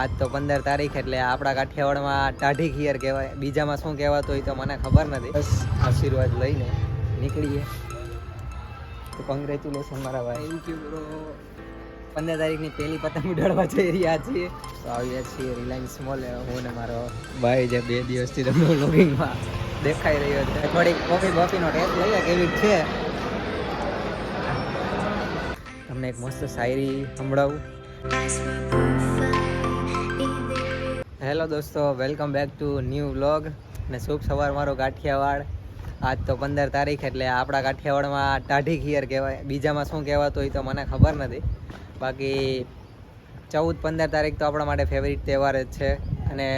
આજ તો 15 તારીખ એટલે આપણા કાઠિયાવાડમાં ટાઢી ખીયર કહેવાય. બીજામાં શું કહેવાતું હોય તો મને ખબર નથી. બસ આશીર્વાદ લઈને નીકળીએ. તો કોંગ્રેચ્યુલેશન મારા ભાઈ. Thank you bro. 15 તારીખની પહેલી પતંગ ઉડાડવા જઈ રહ્યા છીએ. તો આવ્યા છીએ રિલાયન્સ મોલે. હું ને મારો ભાઈ જે 2 દિવસથી તમને વ્લોગિંગમાં દેખાઈ રહ્યો છે. થોડીક કોફીનો ટેસ્ટ લઈએ કેવી છે. તમને એક મસ્ત શાયરી સંભળાવું. હેલો દોસ્તો, welcome back to new vlog ને શુભ સવાર મારો કાઠિયાવાડ. આજ તો 15 તારીખ એટલે આપણા કાઠિયાવાડમાં ટાઢી ખીયર કહેવાય. બીજામાં શું કહેવાતું હોય તો મને ખબર નથી. બાકી 14-15 તારીખ તો આપણા માટે ફેવરિટ તહેવાર જ છે. અને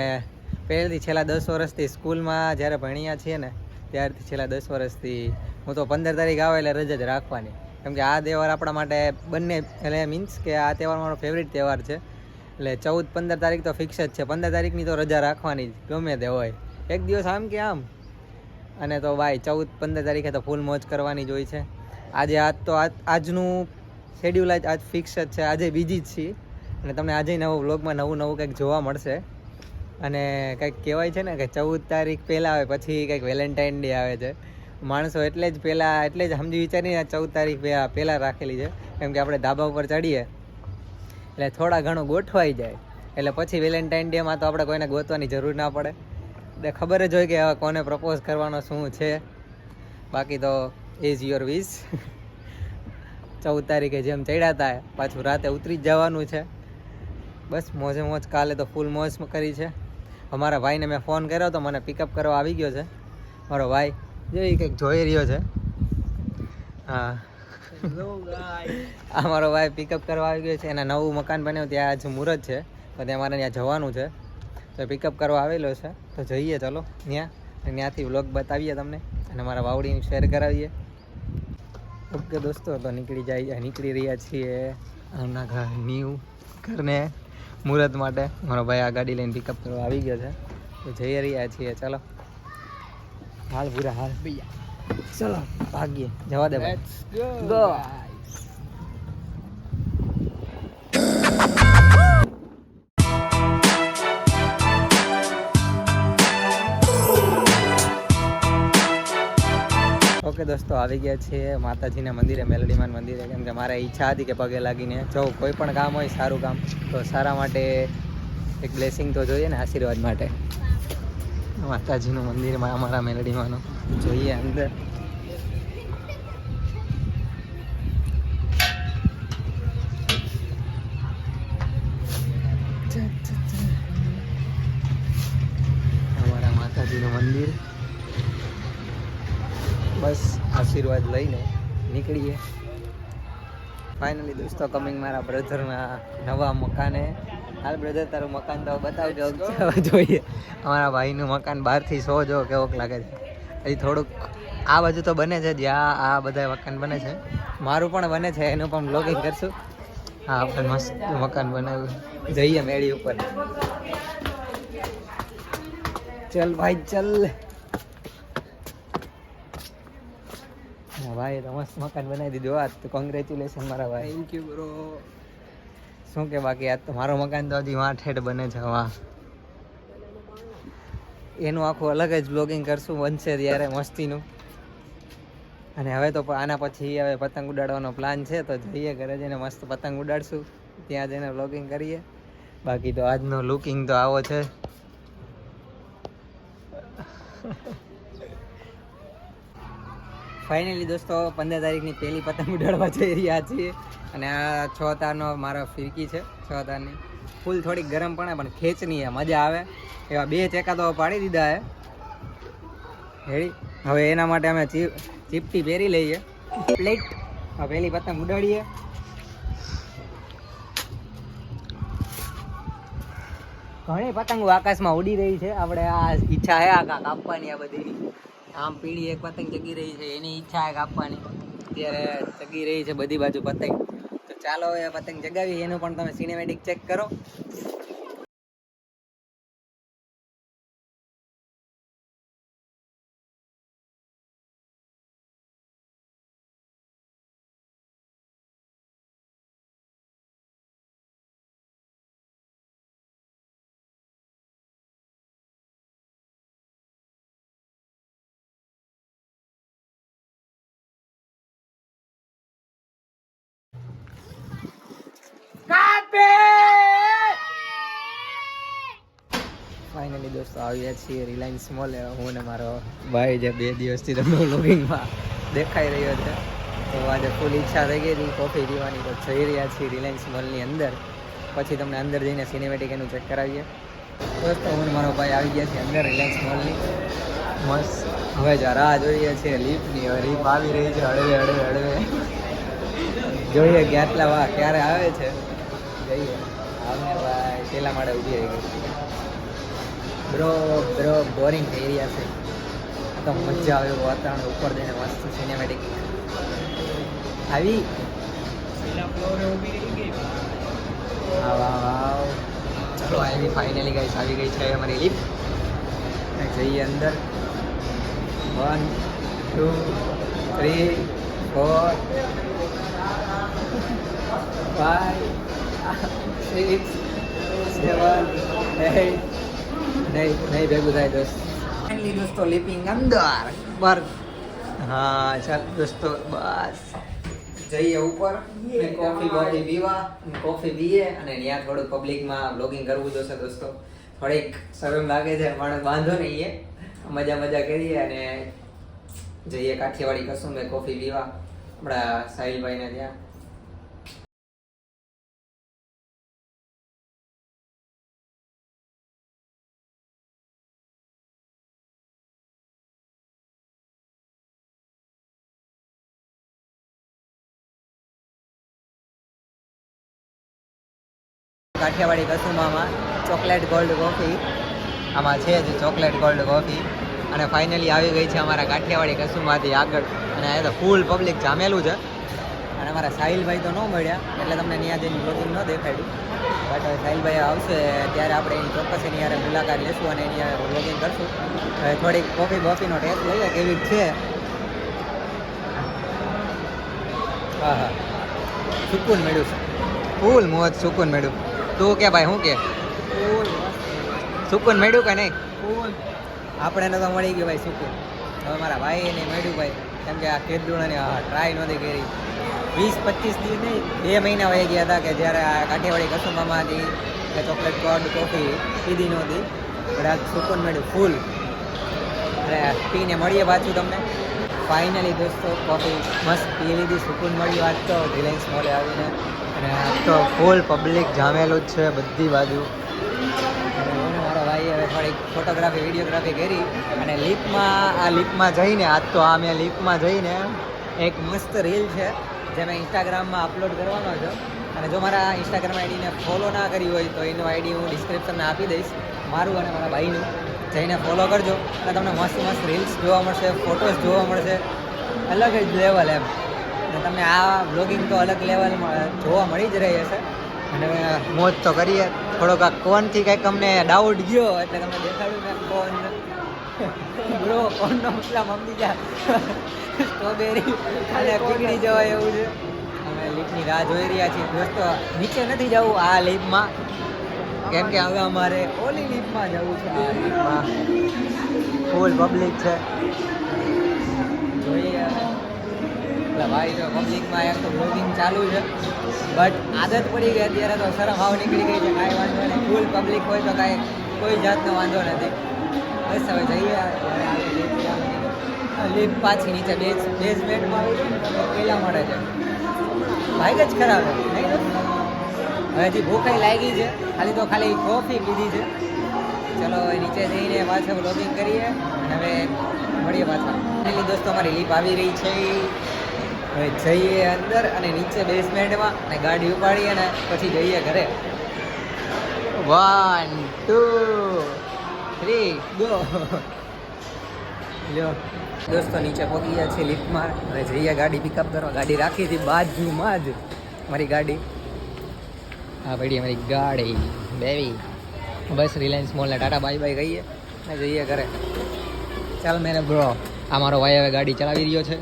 પહેલેથી છેલ્લા 10 વર્ષથી સ્કૂલમાં જ્યારે ભણ્યા છીએ ને ત્યારથી છેલ્લા 10 વર્ષથી હું તો 15 તારીખ આવે એટલે રજા જ રાખવાની. કેમ કે આ તહેવાર આપણા માટે બંને એટલે મીન્સ કે આ તહેવાર મારો ફેવરિટ તહેવાર છે. એટલે 14-15 તારીખ તો ફિક્સ જ છે. 15 તારીખની તો રજા રાખવાની જ ગમે તે હોય, એક દિવસ આમ કે આમ. અને તો ભાઈ 14-15 તારીખે તો ફૂલ મોજ કરવાની જ હોય છે. આજનું શેડ્યુલ આજ ફિક્સ જ છે. આજે બીજી જ છીએ અને તમને આજે નવું વ્લોગમાં નવું કંઈક જોવા મળશે. અને કંઈક કહેવાય છે ને કે 14 તારીખ પહેલાં આવે પછી કંઈક વેલેન્ટાઇન ડે આવે છે. માણસો એટલે જ સમજી વિચારીને 14 તારીખ પહેલાં રાખેલી છે. કેમ કે આપણે ધાબા ઉપર ચડીએ એટલે થોડા ઘણું ગોઠવાઈ જાય એટલે પછી વેલેન્ટાઇન ડેમાં તો આપણે કોઈને ગોતવાની જરૂર ના પડે. એટલે ખબર જ હોય કે હવે કોને પ્રપોઝ કરવાનો શું છે. બાકી તો ઇઝ યોર વિશ. 14 તારીખે જેમ ચડ્યા હતા પાછું રાતે ઉતરી જ જવાનું છે. બસ મોજે મોજ. કાલે તો ફૂલ મોજ કરી છે. અમારા ભાઈને મેં ફોન કર્યો તો મને પિકઅપ કરવા આવી ગયો છે મારો ભાઈ. જે કંઈક જોઈ રહ્યો છે. હા, આ મારો ભાઈ પિકઅપ કરવા આવી ગયો છે. એના નવું મકાન બન્યું ત્યાં આજ મુહૂર્ત છે તો ત્યાં મારે ત્યાં જવાનું છે. તો પિકઅપ કરવા આવેલો છે તો જઈએ ચલો ત્યાંથી વ્લોગ બતાવીએ તમને અને મારા વાવડીને શેર કરાવીએ. ઓકે દોસ્તો, તો નીકળી રહ્યા છીએ ન્યૂ ઘરને મુહૂર્ત માટે. મારો ભાઈ આ ગાડી લઈને પિકઅપ કરવા આવી ગયો છે તો જઈ રહ્યા છીએ. ચલો હાલ પૂરા હાલ ભૈયા, ચલો ભાગીએ. જવા દે ભાઈ. ગો. ઓકે દોસ્તો, આવી ગયા છીએ માતાજીના મંદિરે, મેલડીમાન મંદિરે. કેમ કે મારે ઈચ્છા હતી કે પગે લાગીને જો કોઈ પણ કામ હોય સારું કામ તો સારા માટે એક બ્લેસિંગ તો જોઈએ ને, આશીર્વાદ માટે. માતાજીનું મંદિરમાં અમારા મેલડીમાંનું જોઈએ અંદર. અમારા માતાજીનું મંદિર. બસ આશીર્વાદ લઈને નીકળીએ. ફાઇનલી દોસ્તો કમિંગ મારા બ્રધરના નવા મકાને. હાલ બ્રધર, તારું મકાન તો બતાવજો જોઈએ. અમારા ભાઈનું મકાન બહારથી જો કેવોક લાગે છે. હજી થોડુંક આ બાજુ તો બને છે જ્યાં આ બધા મકાન બને છે. મારું પણ બને છે, એનું પણ બ્લોગિંગ કરશું. હા, આપણે મસ્ત મકાન બનાવ્યું. જઈએ મેળી ઉપર. ચલ ભાઈ ચલ. ભાઈ તો મસ્ત મકાન બનાવી દીધું. આજ તો કોંગ્રેચ્યુલેશન મારા ભાઈ. Thank you bro. શું કે બાકી આજ તો મારો મકાન તો હજી વાં ઠેઠ બને છે. એનું આખું અલગ જ બ્લોગિંગ કરશું, બનશે ત્યારે મસ્તીનું. અને હવે તો આના પછી હવે પતંગ ઉડાડવાનો પ્લાન છે તો જઈએ ઘરે જઈને મસ્ત પતંગ ઉડાડશું. ત્યાં જઈને બ્લોગિંગ કરીએ. બાકી તો આજનો લુકિંગ તો આવો છે. ફાઇનલી દોસ્તો 15 તારીખની પહેલી પતંગ ઉડાડવા જઈ રહ્યા છીએ. અને આ 6 તારનો મારો ફિરકી છે. 6 તારની ફૂલ થોડીક ગરમ પણ ખેંચની મજા આવે એવા 2 ચેકા તો પાડી દીધા હે હેડી. હવે એના માટે અમે ચીપટી પહેરી લઈએ. પ્લેટ પહેલી પતંગ ઉડાડીએ. ઘણી પતંગો આકાશમાં ઉડી રહી છે. આપણે આ ઈચ્છા છે આ કાપવાની. આ બધી આમ પીળી એક પતંગ જગી રહી છે, એની ઈચ્છા છે કાપવાની. અત્યારે જગી રહી છે બધી બાજુ પતંગ. તો ચાલો એ પતંગ જગાવી. એનું પણ તમે સિનેમેટિક ચેક કરો. ફાઇનલી દોસ્તો આવ્યા છીએ રિલાયન્સ મોલ. હું ને મારો ભાઈ જે 2 દિવસથી તમને વ્લોગિંગમાં દેખાઈ રહ્યો છે, તો આજે ફૂલ ઈચ્છા થઈ ગઈ હતી કોફી પીવાની, તો જઈ રહ્યા છીએ રિલાયન્સ મોલની અંદર. પછી તમને અંદર જઈને સિનેમેટિક એનું ચેક કરાવીએ. દોસ્તો હું મારો ભાઈ આવી ગયા છે અંદર રિલાયન્સ મોલની. મસ્ત હવે જ રાહ જોઈએ છીએ લિફ્ટની. હવે લિફ્ટ આવી રહી છે, હળવે હળવે હળવે. જોઈએ ક્યાંટલા વાહ ક્યારે આવે છે. જઈએ આવને ભાઈ પેલા માળે ઊભી રહી ગઈ. બ્રો બોરિંગ થઈ રહ્યા છે. તો મજા આવે વાતાવરણ ઉપર જઈને મસ્ત સિનેમેટિક આવી. ચલો આવી ફાઇનલી ગાઈસ આવી ગઈ છે અમારી લિફ્ટ. જઈએ અંદર. 1 2 3 4 5 6 7 8 નહીં ભેગું થાય દોસ્ત. ફાઇનલી દોસ્તો લિપિંગ અંદર પર. હા ચાલ દોસ્તો બસ જઈએ ઉપર ને કોફી પીવા. કોફી પીએ અને ત્યાં થોડું પબ્લિકમાં બ્લોગિંગ કરવું જોશે દોસ્તો. થોડીક શરમ લાગે છે પણ વાંધો નહીં, મજા કરીએ અને જઈએ કાઠિયાવાડી કશું મેં કોફી પીવા આપણા સાહિલભાઈને ત્યાં. કાઠિયાવાડી કસુમામાં ચોકલેટ ગોલ્ડ કોફી આમાં છે જ ચોકલેટ ગોલ્ડ કોફી. અને ફાઇનલી આવી ગઈ છે અમારા કાઠિયાવાડી કસુમાથી આગળ. અને આ તો ફૂલ પબ્લિક જામેલું છે. અને અમારા સાહિલભાઈ તો ન મળ્યા એટલે તમને ત્યાં જઈને બ્લોગિંગ ન દેખાડ્યું. બટ હવે સાહિલભાઈ આવશે ત્યારે આપણે એની ચોક્કસ એની યારે મુલાકાત લેશું અને એની યારે બ્લોગિંગ કરશું. હવે થોડીક કોફીનો ટેસ્ટ લઈએ કેવી છે. હા હા સુકૂન મળ્યું છે, ફૂલ મોજ સુકૂન મળ્યું. તું કે ભાઈ શું કે સુકૂન મળ્યું કે નહીં? આપણે તો મળી ગયું ભાઈ સુકૂન. હવે મારા ભાઈ એને મળ્યું ભાઈ, કેમ કે આ ખેતડુણાની ટ્રાય નહોતી કરી. 20-25 દિવસ નહીં 2 મહિના વહી ગયા હતા કે જ્યારે આ કાઠિયાવાડી કસુમામાંથી કે ચોકલેટ ગોલ્ડ કોફી પીધી નહોતી. પણ આ સુકૂન મળ્યું ફૂલ. એટલે પીને મળીએ પાછું તમને. ફાઇનલી દોસ્તો કોફી મસ્ત પી લીધી, સુકૂન મળ્યું આજ તો રિલાયન્સ મોલે આવીને. અને આજ તો ફૂલ પબ્લિક જામેલું જ છે બધી બાજુ. અને હું મારો ભાઈ હવે થોડીક ફોટોગ્રાફી વિડીયોગ્રાફી કરી અને લિફ્ટમાં જઈને આજ તો આ મેં લિફ્ટમાં જઈને એક મસ્ત રીલ છે જે મેં ઇન્સ્ટાગ્રામમાં અપલોડ કરવાનો છે. અને જો મારા ઇન્સ્ટાગ્રામ આઈડીને ફોલો ના કરી હોય તો એનું આઈડી હું ડિસ્ક્રિપ્શનમાં આપી દઈશ, મારું અને મારા ભાઈનું. જઈને ફોલો કરજો અને તમને મસ્ત રીલ્સ જોવા મળશે, ફોટોસ જોવા મળશે. અલગ જ લેવલ એમ. અને તમને આ બ્લોગિંગ તો અલગ લેવલમાં જોવા મળી જ રહી હશે. અને મોજ તો કરીએ. થોડોક આ કોનથી કંઈક અમને ડાઉટ ગયો એટલે તમને દેખાડ્યું મેં કોન. બ્રો કોનનો મતલબ સમજી જા સ્ટ્રોબેરી અને પીગળી જવાય એવું છે. અમે લીફની રાહ જોઈ રહ્યા છીએ દોસ્તો. નીચે નથી જવું આ લીફમાં, કેમ કે હવે અમારે ઓલી લીફમાં જવું છે. આ લીફમાં ફૂલ પબ્લિક છે. જોઈએ એટલે ભાઈ તો પબ્લિકમાં એક તો બ્લોગિંગ ચાલુ છે, બટ આદત પડી ગઈ અત્યારે તો શરમ હાવ નીકળી ગઈ છે. કાંઈ વાંધો નહીં, ફૂલ પબ્લિક હોય તો કાંઈ કોઈ જાતનો વાંધો નથી. બસ હવે જઈએ. લીફ્ટ પાછી નીચે બેઝમેન્ટમાં આવી છે ને પહેલાં મળે છે. ભાઈ જ ખરાબ નહીં. હવે હજી ભૂખાઈ લાગી છે, ખાલી કોફી પીધી છે. ચલો હવે નીચે જઈને પાછા બ્લોગિંગ કરીએ અને હવે મળીએ પાછા. એટલે દોસ્તો અમારી લીપ આવી રહી છે. હવે જઈએ અંદર અને નીચે બેઝમેન્ટમાં અને ગાડી ઉપાડીએ અને પછી જઈએ ઘરે. 1 2 3 ગો. લ્યો દોસ્તો નીચે પહોંચી ગયા છે લિફ્ટમાં. હવે જઈએ ગાડી પિકઅપ કરવા. ગાડી રાખી હતી બાજુમાં જ મારી ગાડી. હા પડી અમારી ગાડી બેવી. બસ રિલાયન્સ મોલને ટાટા બાય બાય કહીએ ને જઈએ ઘરે. ચાલ મેરે બ્રો. આ મારો ભાઈ હવે ગાડી ચલાવી રહ્યો છે.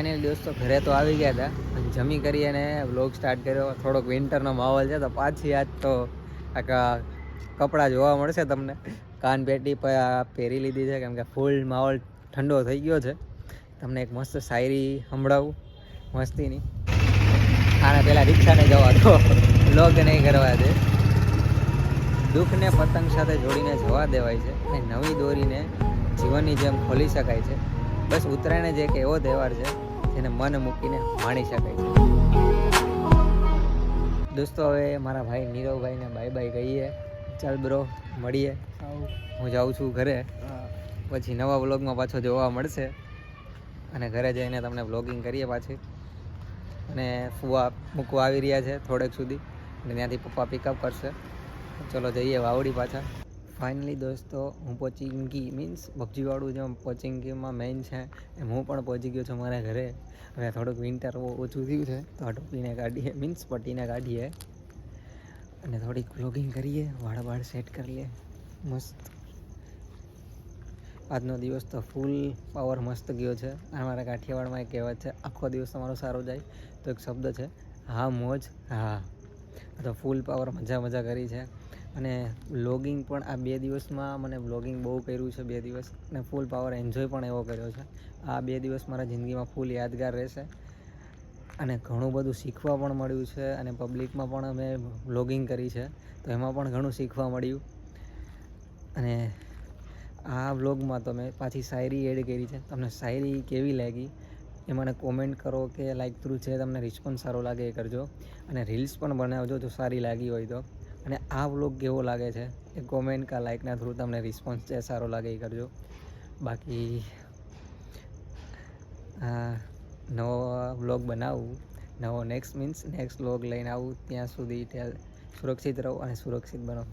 ફાઇનલ દોસ્તો ઘરે તો આવી ગયા હતા અને જમી કરી અને વ્લોગ સ્ટાર્ટ કર્યો. થોડોક વિન્ટરનો માહોલ છે તો પાછી આજ તો કપડાં જોવા મળશે તમને. કાન પેટી પહેરી લીધી છે કેમ કે ફૂલ માહોલ ઠંડો થઈ ગયો છે. તમને એક મસ્ત શાયરી સંભળાવું મસ્તીની. આના પહેલાં રિક્ષાને જવા તો વ્લોગ નહીં કરવા દે. દુઃખને પતંગ સાથે જોડીને જવા દેવાય છે અને નવી દોરીને જીવનની જેમ ખોલી શકાય છે. બસ ઉત્તરાયણ જ એક એવો તહેવાર છે જેને મન મૂકીને માણી શકાય છે. દોસ્તો હવે મારા ભાઈ નીરવભાઈને બાય બાય કહીએ. ચાલ બ્રો મળીએ. હું જાઉં છું ઘરે, પછી નવા વ્લોગમાં પાછો જોવા મળશે અને ઘરે જઈને તમને વ્લોગિંગ કરીએ પાછી. અને ફુવા મૂકવા આવી રહ્યા છે થોડેક સુધી અને ત્યાંથી પપ્પા પિકઅપ કરશે. ચલો જઈએ વાવડી પાછા. ફાઇનલી દોસ્તો હું પોચિંગી મીન્સ પબજીવાળું જે પોચિંગીમાં મેઇન છે એમ હું પણ પહોંચી ગયો છું મારા ઘરે. હવે થોડુંક વિન્ટર ઓછું થયું છે તો આ ટોપીને કાઢીએ મીન્સ પટ્ટીને કાઢીએ અને થોડીક વ્લોગિંગ કરીએ. વાળ સેટ કરી લે મસ્ત. આજનો દિવસ તો ફૂલ પાવર મસ્ત ગયો છે. અમારા કાઠિયાવાડમાં એક કહેવત છે, આખો દિવસ તમારો સારો જાય તો એક શબ્દ છે હા મોજ હા. તો ફૂલ પાવર મજા કરી છે. અને વ્લોગિંગ પણ આ 2 દિવસમાં મને વ્લોગિંગ બહુ કર્યું છે 2 દિવસ અને ફૂલ પાવર એન્જોય પણ એવો કર્યો છે. આ 2 દિવસ મારા જિંદગીમાં ફૂલ યાદગાર રહેશે અને ઘણું બધું શીખવા પણ મળ્યું છે. અને પબ્લિકમાં પણ અમે વ્લોગિંગ કરી છે તો એમાં પણ ઘણું શીખવા મળ્યું. અને આ વ્લોગમાં તો મેં પાછી શાયરી એડ કરી છે. તમને શાયરી કેવી લાગી એ મને કોમેન્ટ કરો કે લાઈક થ્રુ છે તમને રિસ્પોન્સ સારો લાગે એ કરજો. અને રીલ્સ પણ બનાવજો જો સારી લાગી હોય તો. અને આ વ્લોગ કેવો લાગે છે એ કોમેન્ટ કા લાઇકના થ્રુ તમને રિસ્પોન્સ છે સારો લાગે એ કરજો. બાકી નવો વ્લોગ બનાવું, નેક્સ્ટ વ્લોગ લઈને આવું. ત્યાં સુધી સુરક્ષિત રહો અને સુરક્ષિત બનો.